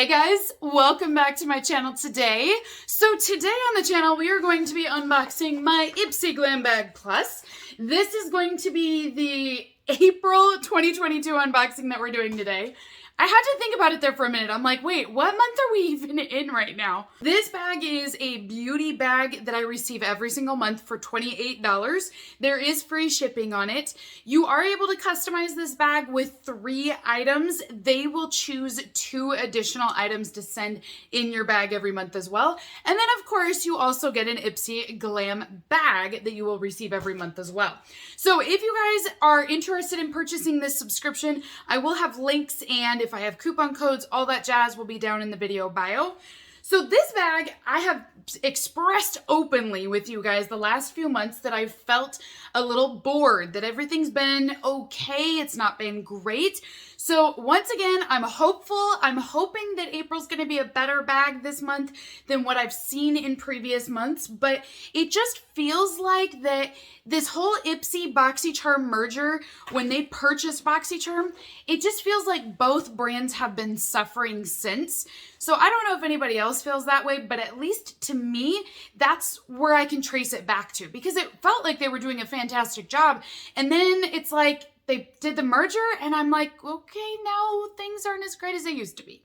Hey guys, welcome back to my channel today. So today on the channel, we are going to be unboxing my Ipsy Glam Bag Plus. This is going to be the April 2022 unboxing that we're doing today. I had to think about it there for a minute. I'm like, wait, what month are we even in right now? This bag is a beauty bag that I receive every single month for $28. There is free shipping on it. You are able to customize this bag with 3 items. They will choose 2 additional items to send in your bag every month as well. And then of course, you also get an Ipsy Glam bag that you will receive every month as well. So if you guys are interested in purchasing this subscription, I will have links, and if I have coupon codes, all that jazz will be down in the video bio. So this bag, I have expressed openly with you guys the last few months that I've felt a little bored, that everything's been okay, it's not been great. So once again, I'm hopeful. I'm hoping that April's gonna be a better bag this month than what I've seen in previous months, but it just feels like that this whole Ipsy BoxyCharm merger, when they purchased BoxyCharm, it just feels like both brands have been suffering since. So I don't know if anybody else feels that way, but at least to me, that's where I can trace it back to, because it felt like they were doing a fantastic job. And then it's like they did the merger and I'm like, okay, now things aren't as great as they used to be.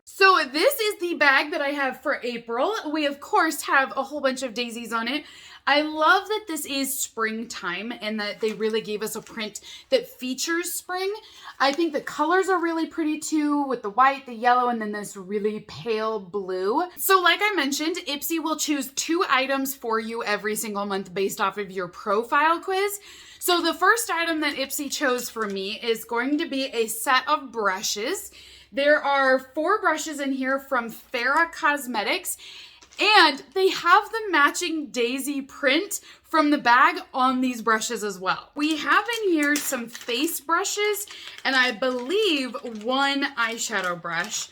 So this is the bag that I have for April. We of course have a whole bunch of daisies on it. I love that this is springtime and that they really gave us a print that features spring. I think the colors are really pretty too, with the white, the yellow, and then this really pale blue. So like I mentioned, Ipsy will choose 2 items for you every single month based off of your profile quiz. So the first item that Ipsy chose for me is going to be a set of brushes. There are 4 brushes in here from Farrah Cosmetics, and they have the matching daisy print from the bag on these brushes as well. We have in here some face brushes and I believe 1 eyeshadow brush.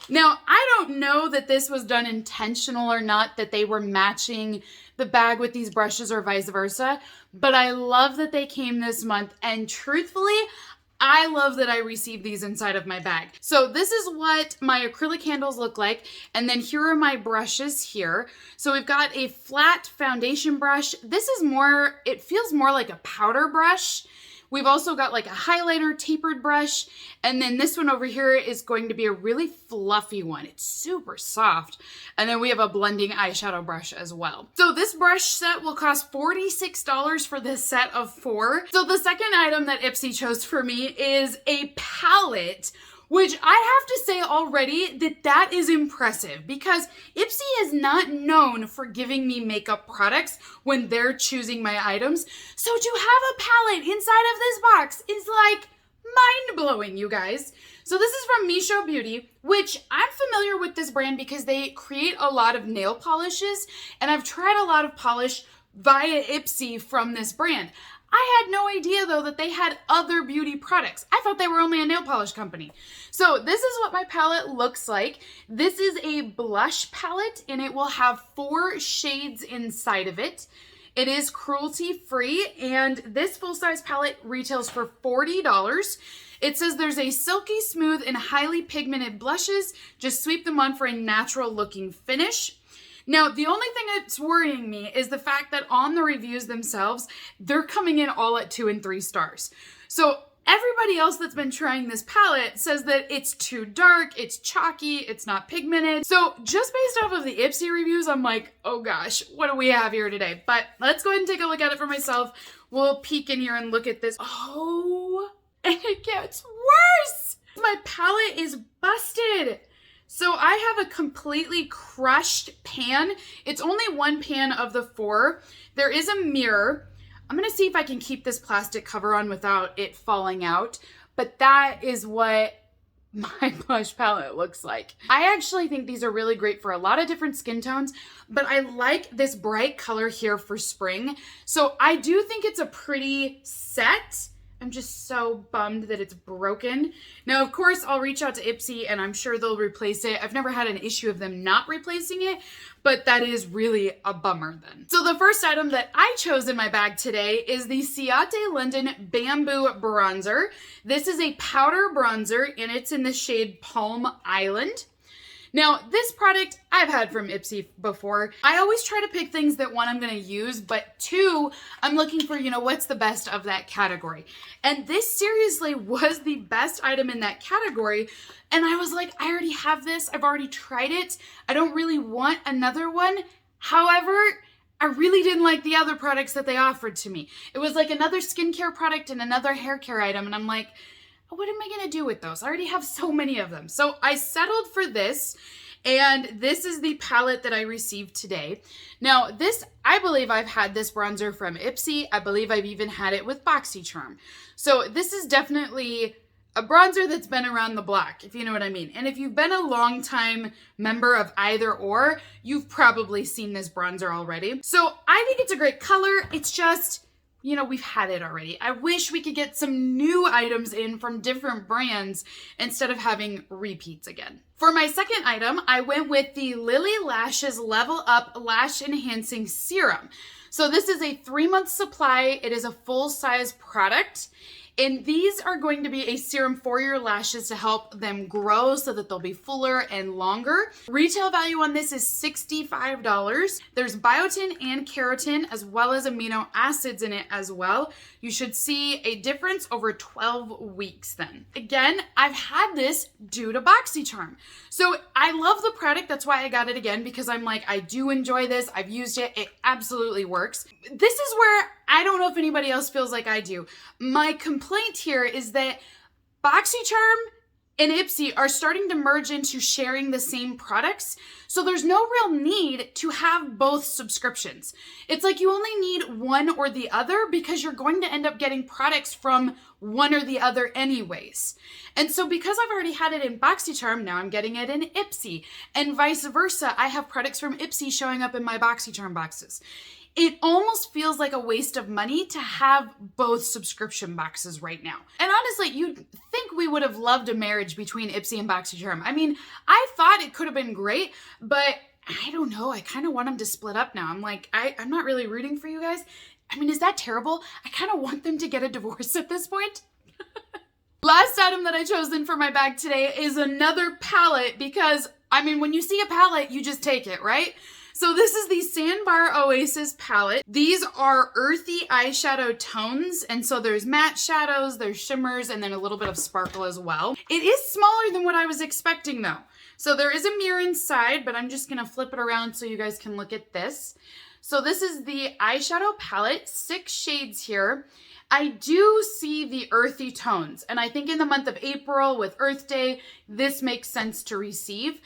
Now, I don't know that this was done intentional or not, that they were matching the bag with these brushes or vice versa, but I love that they came this month, and truthfully, I love that I received these inside of my bag. So this is what my acrylic handles look like. And then here are my brushes here. So we've got a flat foundation brush. This is more, it feels more like a powder brush. We've also got like a highlighter tapered brush. And then this one over here is going to be a really fluffy one. It's super soft. And then we have a blending eyeshadow brush as well. So this brush set will cost $46 for this set of 4. So the second item that Ipsy chose for me is a palette, which I have to say already that is impressive, because Ipsy is not known for giving me makeup products when they're choosing my items. So to have a palette inside of this box is like mind-blowing, you guys. So this is from Misho Beauty, which I'm familiar with this brand because they create a lot of nail polishes, and I've tried a lot of polish via Ipsy from this brand. I had no idea though that they had other beauty products. I thought they were only a nail polish company. So this is what my palette looks like. This is a blush palette and it will have 4 shades inside of it. It is cruelty free, and this full-size palette retails for $40. It says there's a silky smooth and highly pigmented blushes. Just sweep them on for a natural looking finish. Now, the only thing that's worrying me is the fact that on the reviews themselves, they're coming in all at 2 and 3 stars. So everybody else that's been trying this palette says that it's too dark, it's chalky, it's not pigmented. So just based off of the Ipsy reviews, I'm like, oh gosh, what do we have here today? But let's go ahead and take a look at it for myself. We'll peek in here and look at this. Oh, and it gets worse. My palette is busted. So I have a completely crushed pan. It's only 1 pan of the 4. There is a mirror. I'm gonna see if I can keep this plastic cover on without it falling out, but that is what my blush palette looks like. I actually think these are really great for a lot of different skin tones, but I like this bright color here for spring. So I do think it's a pretty set. I'm just so bummed that it's broken. Now, of course, I'll reach out to Ipsy and I'm sure they'll replace it. I've never had an issue of them not replacing it, but that is really a bummer then. So the first item that I chose in my bag today is the Ciate London Bamboo Bronzer. This is a powder bronzer and it's in the shade Palm Island. Now, this product I've had from Ipsy before. I always try to pick things that, one, I'm going to use, but two, I'm looking for, what's the best of that category. And this seriously was the best item in that category. And I was like, I already have this. I've already tried it. I don't really want another one. However, I really didn't like the other products that they offered to me. It was like another skincare product and another hair care item. And I'm like, what am I going to do with those? I already have so many of them. So I settled for this, and this is the palette that I received today. Now, this, I believe I've had this bronzer from Ipsy. I believe I've even had it with BoxyCharm. So this is definitely a bronzer that's been around the block, if you know what I mean. And if you've been a long time member of either or, you've probably seen this bronzer already. So I think it's a great color. It's just, we've had it already. I wish we could get some new items in from different brands instead of having repeats again. For my second item, I went with the Lily Lashes Level Up Lash Enhancing Serum. So this is a 3-month supply. It is a full-size product. And these are going to be a serum for your lashes to help them grow so that they'll be fuller and longer. Retail value on this is $65. There's biotin and keratin as well as amino acids in it as well. You should see a difference over 12 weeks then. Again, I've had this due to BoxyCharm. So I love the product. That's why I got it again, because I'm like, I do enjoy this. I've used it. It absolutely works. This is where I don't know if anybody else feels like I do. My complaint here is that BoxyCharm and Ipsy are starting to merge into sharing the same products. So there's no real need to have both subscriptions. It's like you only need one or the other because you're going to end up getting products from one or the other anyways. And so because I've already had it in BoxyCharm, now I'm getting it in Ipsy, and vice versa. I have products from Ipsy showing up in my BoxyCharm boxes. It almost feels like a waste of money to have both subscription boxes right now. And honestly, you'd think we would have loved a marriage between Ipsy and BoxyCharm. I mean, I thought it could have been great, but I don't know. I kind of want them to split up now. I'm like, I'm not really rooting for you guys. I mean, is that terrible? I kind of want them to get a divorce at this point. Last item that I chose in for my bag today is another palette because, I mean, when you see a palette, you just take it, right? So this is the Sandbar Oasis palette. These are earthy eyeshadow tones, and so there's matte shadows, there's shimmers, and then a little bit of sparkle as well. It is smaller than what I was expecting though. So there is a mirror inside, but I'm just gonna flip it around so you guys can look at this. So this is the eyeshadow palette, 6 shades here. I do see the earthy tones, and I think in the month of April with Earth Day, this makes sense to receive.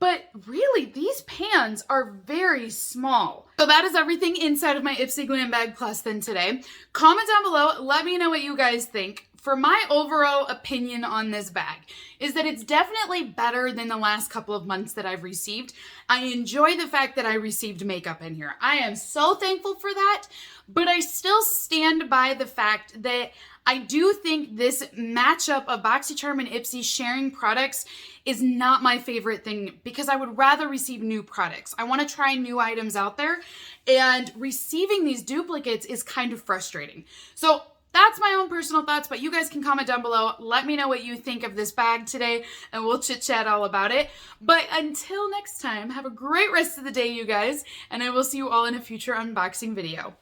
But really, these pans are very small. So that is everything inside of my Ipsy Glam Bag Plus then today. Comment down below, let me know what you guys think. For my overall opinion on this bag is that it's definitely better than the last couple of months that I've received. I enjoy the fact that I received makeup in here. I am so thankful for that, but I still stand by the fact that I do think this matchup of BoxyCharm and Ipsy sharing products is not my favorite thing because I would rather receive new products. I want to try new items out there, and receiving these duplicates is kind of frustrating. So that's my own personal thoughts, but you guys can comment down below. Let me know what you think of this bag today, and we'll chit chat all about it. But until next time, have a great rest of the day, you guys, and I will see you all in a future unboxing video.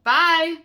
Bye!